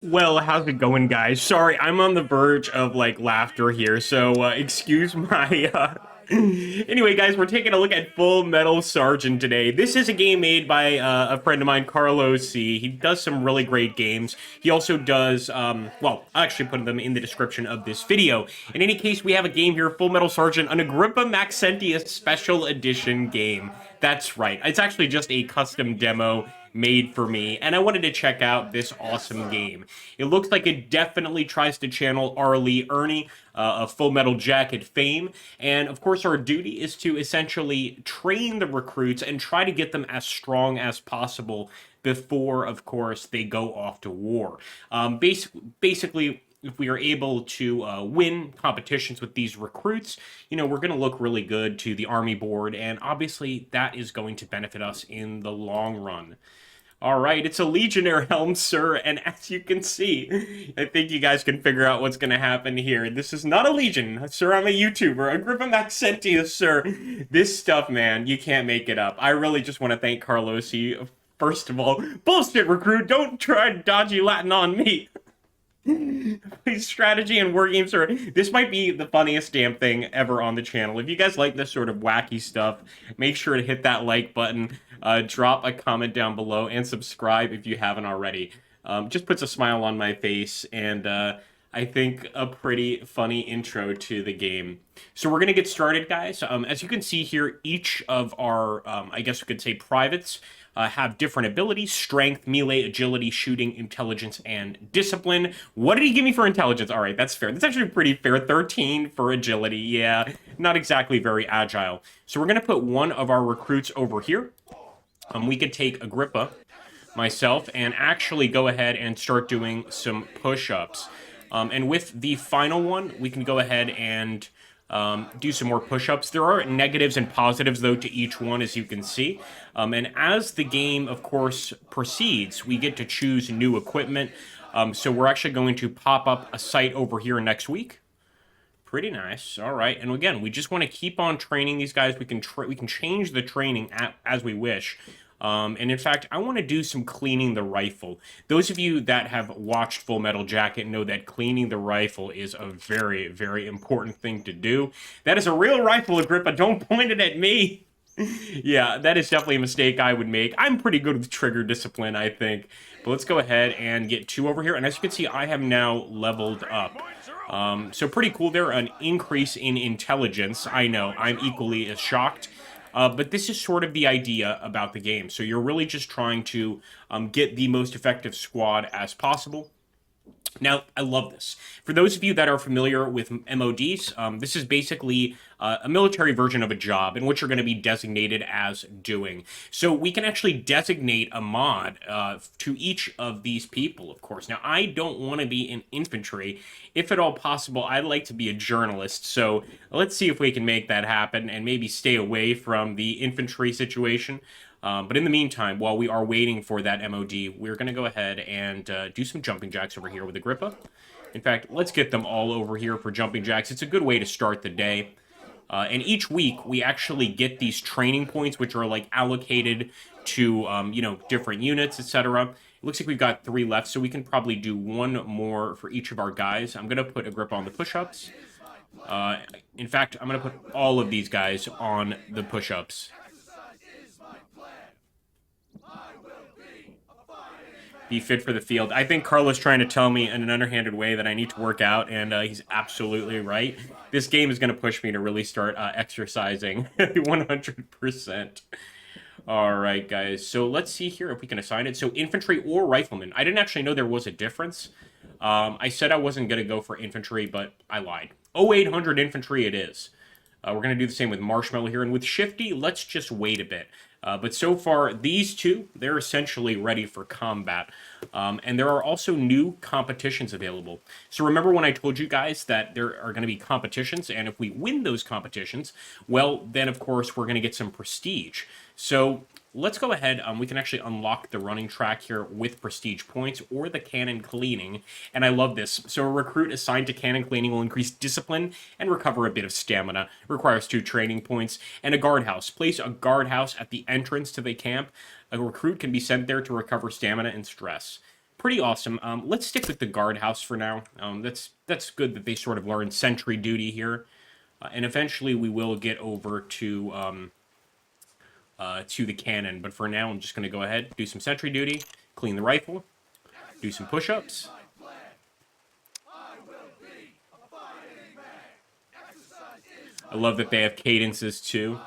Well, how's it going, guys? Sorry, I'm on the verge of like laughter here, so excuse my. Anyway, guys, we're taking a look at Full Metal Sergeant today. This is a game made by a friend of mine, Carlos C. He does some really great games. He also does, well, I'll actually put them in the description of this video. In any case, we have a game here, Full Metal Sergeant, an Agrippa Maxentius Special Edition game. That's right. It's actually just a custom demo made for me, and I wanted to check out this awesome game. It looks like it definitely tries to channel R. Lee Ermey of Full Metal Jacket fame, and of course our duty is to essentially train the recruits and try to get them as strong as possible before, of course, they go off to war. Basically, if we are able to win competitions with these recruits, we're going to look really good to the Army board, and obviously that is going to benefit us in the long run. All right, it's a Legionnaire helm, sir, and as you can see, I think you guys can figure out what's going to happen here. This is not a Legion, sir, I'm a YouTuber. Agrippa Maxentius, sir. This stuff, man, you can't make it up. I really just want to thank Carlosi, first of all. Bullshit, recruit, don't try dodgy Latin on me. Strategy and war games are. This might be the funniest damn thing ever on the channel. If you guys like this sort of wacky stuff, make sure to hit that like button, drop a comment down below, and subscribe if you haven't already. Just puts a smile on my face, and I think a pretty funny intro to the game. So we're going to get started, guys. As you can see here, each of our, I guess we could say, privates have different abilities: strength, melee, agility, shooting, intelligence, and discipline. What did he give me for intelligence? All right, that's fair. That's actually pretty fair. 13 for agility. Yeah, not exactly very agile. So we're going to put one of our recruits over here. We could take Agrippa, myself, and actually go ahead and start doing some push-ups. And with the final one, we can go ahead and do some more push-ups. There are negatives and positives, though, to each one, as you can see. And as the game, of course, proceeds, we get to choose new equipment. So we're actually going to pop up a site over here next week. Pretty nice. All right. And again, we just want to keep on training these guys. We can change the training as we wish. And in fact, I want to do some cleaning the rifle. Those of you that have watched Full Metal Jacket know that cleaning the rifle is a very, very important thing to do. That is a real rifle, Agrippa. Don't point it at me. Yeah, that is definitely a mistake I would make. I'm pretty good with trigger discipline, I think. But let's go ahead and get two over here. And as you can see, I have now leveled up. So pretty cool there, an increase in intelligence. I know, I'm equally as shocked. But this is sort of the idea about the game. So you're really just trying to get the most effective squad as possible. Now, I love this. For those of you that are familiar with MODs, this is basically a military version of a job in which you're going to be designated as doing. So we can actually designate a mod to each of these people, of course. Now, I don't want to be in infantry. If at all possible, I'd like to be a journalist. So let's see if we can make that happen and maybe stay away from the infantry situation. But in the meantime, while we are waiting for that MOD, we're going to go ahead and do some jumping jacks over here with Agrippa. In fact, let's get them all over here for jumping jacks. It's a good way to start the day. And each week, we actually get these training points, which are like allocated to, different units, etc. It looks like we've got 3 left, so we can probably do one more for each of our guys. I'm going to put Agrippa on the push-ups. In fact, I'm going to put all of these guys on the push-ups. Be fit for the field. I think Carlos trying to tell me in an underhanded way that I need to work out, and he's absolutely right. This game is going to push me to really start exercising 100%. All right, guys. So let's see here if we can assign it. So infantry or rifleman. I didn't actually know there was a difference. I said I wasn't going to go for infantry, but I lied. 0800 infantry it is. We're going to do the same with Marshmallow here. And with Shifty, let's just wait a bit. But so far, these two, they're essentially ready for combat. And there are also new competitions available. So remember when I told you guys that there are going to be competitions, and if we win those competitions, well, then, of course, we're going to get some prestige. So let's go ahead. We can actually unlock the running track here with prestige points or the cannon cleaning. And I love this. So a recruit assigned to cannon cleaning will increase discipline and recover a bit of stamina. Requires 2 training points. And a guardhouse. Place a guardhouse at the entrance to the camp. A recruit can be sent there to recover stamina and stress. pretty awesome. Let's stick with the guardhouse for now. That's good that they sort of learn sentry duty here, and eventually we will get over to the cannon. But for now, I'm just going to go ahead, do some sentry duty, clean the rifle, do some push-ups. I love that they have cadences too.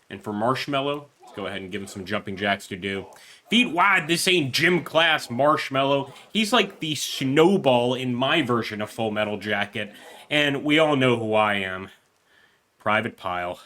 And for Marshmallow, let's go ahead and give him some jumping jacks to do. Feet wide, this ain't gym class, Marshmallow. He's like the Snowball in my version of Full Metal Jacket. And we all know who I am. Private Pile.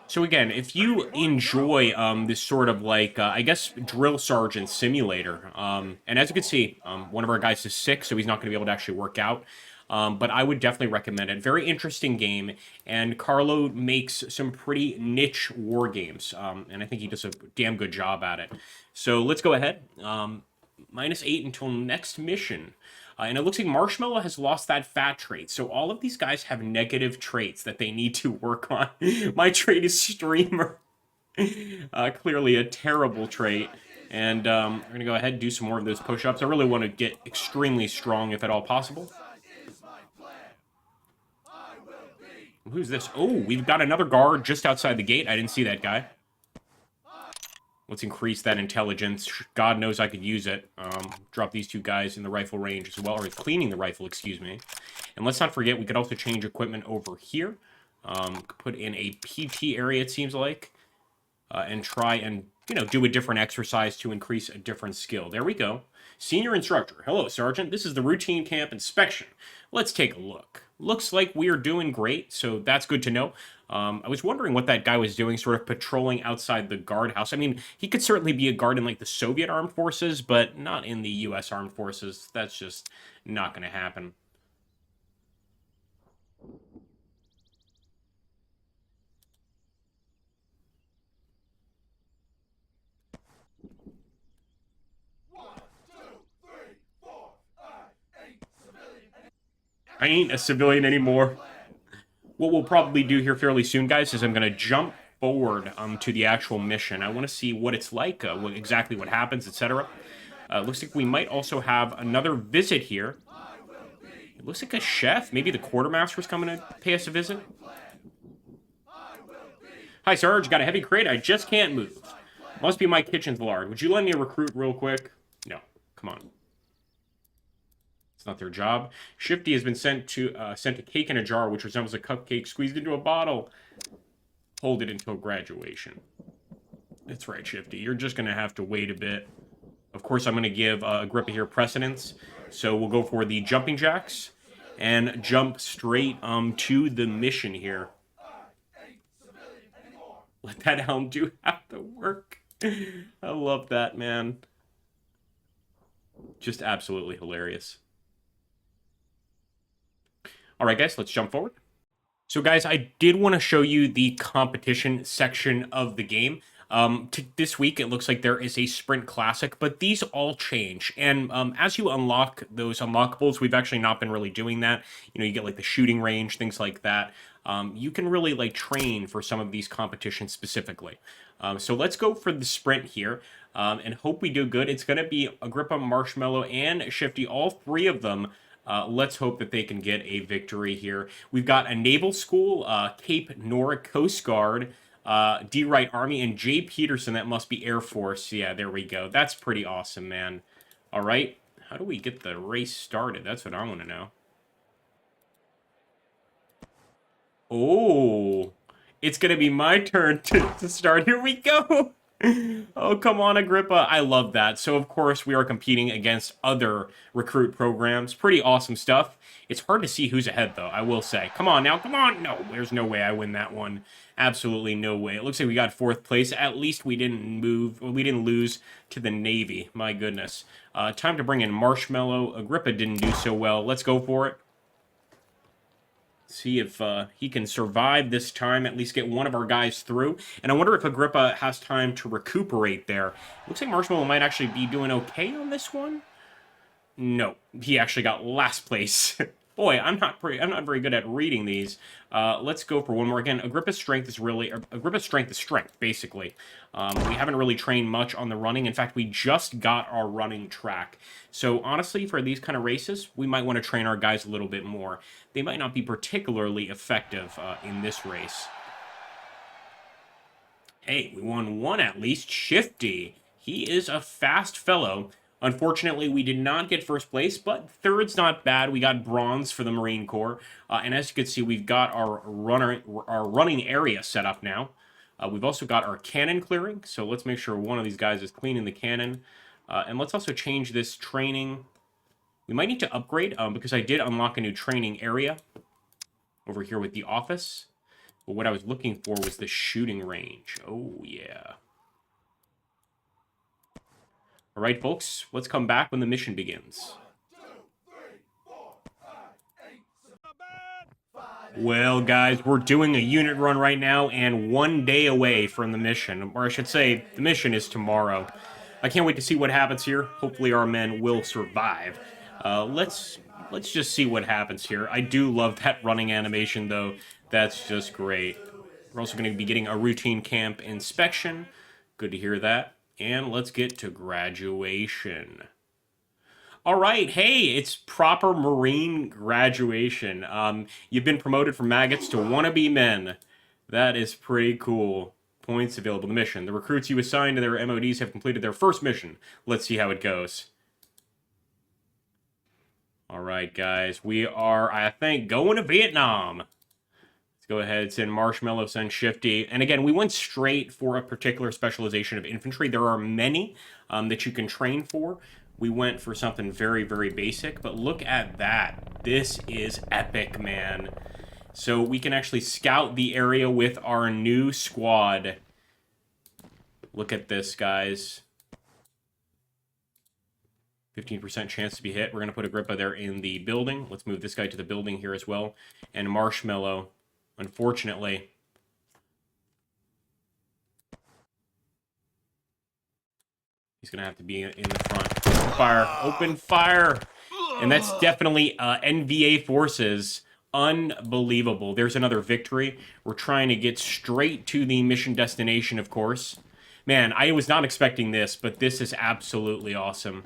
So again, if you enjoy this sort of like, I guess, drill sergeant simulator, and as you can see, one of our guys is sick, so he's not going to be able to actually work out. But I would definitely recommend it. Very interesting game, and Carlo makes some pretty niche war games, and I think he does a damn good job at it. So let's go ahead. -8 until next mission. And it looks like Marshmallow has lost that fat trait. So all of these guys have negative traits that they need to work on. My trait is Streamer. Clearly a terrible trait. And we're going to go ahead and do some more of those push-ups. I really want to get extremely strong if at all possible. Who's this? Oh, we've got another guard just outside the gate. I didn't see that guy. Let's increase that intelligence. God knows I could use it. Drop these two guys in the rifle range as well, or cleaning the rifle, excuse me. And let's not forget, we could also change equipment over here. Put in a PT area, it seems like. And try and, you know, do a different exercise to increase a different skill. There we go. Senior Instructor. Hello, Sergeant. This is the routine camp inspection. Let's take a look. Looks like we are doing great, so that's good to know. I was wondering what that guy was doing, sort of patrolling outside the guardhouse. I mean, he could certainly be a guard in, like, the Soviet Armed Forces, but not in the U.S. Armed Forces. That's just not going to happen. I ain't a civilian anymore. What we'll probably do here fairly soon, guys, is I'm going to jump forward to the actual mission. I want to see what it's like, exactly what happens, etc. Looks like we might also have another visit here. It looks like a chef. Maybe the quartermaster's coming to pay us a visit. Hi, Sarge. Got a heavy crate. I just can't move. Must be my kitchen's lard. Would you lend me a recruit real quick? No. Come on. It's not their job. Shifty has been sent a cake in a jar, which resembles a cupcake squeezed into a bottle. Hold it until graduation. That's right, Shifty. You're just going to have to wait a bit. Of course, I'm going to give Agrippa here precedence. So we'll go for the jumping jacks and jump straight to the mission here. Let that helm do half the work. I love that, man. Just absolutely hilarious. All right, guys, let's jump forward. So, guys, I did want to show you the competition section of the game. This week, it looks like there is a Sprint Classic, but these all change. And as you unlock those unlockables, we've actually not been really doing that. You know, you get, like, the shooting range, things like that. You can really, like, train for some of these competitions specifically. So let's go for the Sprint here. And hope we do good. It's going to be Agrippa, Marshmallow, and Shifty, all three of them. Let's hope that they can get a victory here. We've got a Naval School, Cape Norrick Coast Guard, D. Wright Army, and J. Peterson. That must be Air Force. Yeah, there we go. That's pretty awesome, man. All right. How do we get the race started? That's what I want to know. Oh, it's going to be my turn to start. Here we go. Oh, come on, Agrippa. I love that. So, of course, we are competing against other recruit programs. Pretty awesome stuff. It's hard to see who's ahead, though, I will say. Come on now, come on. No, there's no way I win that one. Absolutely no way. It looks like we got 4th place. At least we didn't lose to the Navy. My goodness. Time to bring in Marshmallow. Agrippa didn't do so well. Let's go for it. See if he can survive this time, at least get one of our guys through. And I wonder if Agrippa has time to recuperate there. Looks like Marshmallow might actually be doing okay on this one. No, he actually got last place. Boy, I'm not very good at reading these. Let's go for one more. Again, Agrippa's strength is really... Agrippa's strength is strength, basically. We haven't really trained much on the running. In fact, we just got our running track. So, honestly, for these kind of races, we might want to train our guys a little bit more. They might not be particularly effective in this race. Hey, we won one at least. Shifty. He is a fast fellow. Unfortunately, we did not get first place, but third's not bad. We got bronze for the Marine Corps. And as you can see, we've got our running area set up now. We've also got our cannon clearing, so let's make sure one of these guys is cleaning the cannon. And let's also change this training. We might need to upgrade, because I did unlock a new training area over here with the office. But what I was looking for was the shooting range. Oh, yeah. All right, folks, let's come back when the mission begins. 1, 2, 3, 4, 5, 8, 7. Well, guys, we're doing a unit run right now and 1 day away from the mission. Or I should say, the mission is tomorrow. I can't wait to see what happens here. Hopefully our men will survive. Let's just see what happens here. I do love that running animation, though. That's just great. We're also going to be getting a routine camp inspection. Good to hear that. And let's get to graduation. All right, hey, it's proper Marine graduation. You've been promoted from maggots to wannabe men. That is pretty cool. Points available to the mission. The recruits you assigned to their MODs have completed their first mission. Let's see how it goes. All right, guys, we are, I think, going to Vietnam. Go ahead, send Marshmallow, send Shifty. And again, we went straight for a particular specialization of infantry. There are many that you can train for. We went for something very, very basic. But look at that. This is epic, man. So we can actually scout the area with our new squad. Look at this, guys. 15% chance to be hit. We're going to put Agrippa there in the building. Let's move this guy to the building here as well. And Marshmallow... Unfortunately, he's going to have to be in the front. Open fire. Open fire. And that's definitely NVA forces. Unbelievable. There's another victory. We're trying to get straight to the mission destination, of course. Man, I was not expecting this, but this is absolutely awesome.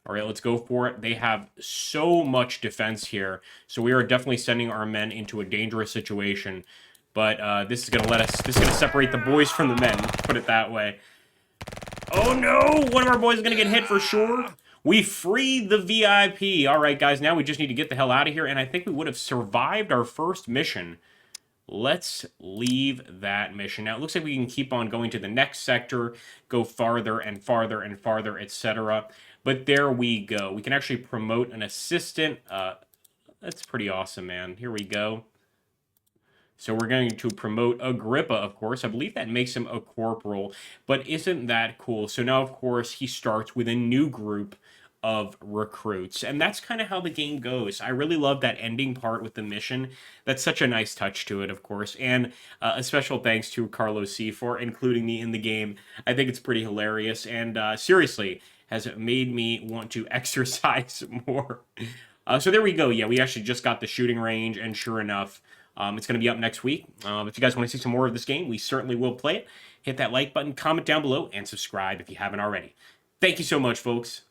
All right, let's go for it. They have so much defense here, so we are definitely sending our men into a dangerous situation. But this is gonna separate the boys from the men. Put it that way. Oh no! One of our boys is gonna get hit for sure. We freed the VIP. All right, guys. Now we just need to get the hell out of here, and I think we would have survived our first mission. Let's leave that mission. Now, it looks like we can keep on going to the next sector, go farther and farther and farther, etc. But there we go. We can actually promote an assistant. That's pretty awesome, man. Here we go. So we're going to promote Agrippa, of course. I believe that makes him a corporal. But isn't that cool? So now, of course, he starts with a new group of recruits. And that's kind of how the game goes. I really love that ending part with the mission. That's such a nice touch to it, of course. And a special thanks to Carlos C for including me in the game. I think it's pretty hilarious. And seriously, has made me want to exercise more. So there we go. Yeah, we actually just got the shooting range. And sure enough, it's going to be up next week. If you guys want to see some more of this game, we certainly will play it. Hit that like button, comment down below, and subscribe if you haven't already. Thank you so much, folks.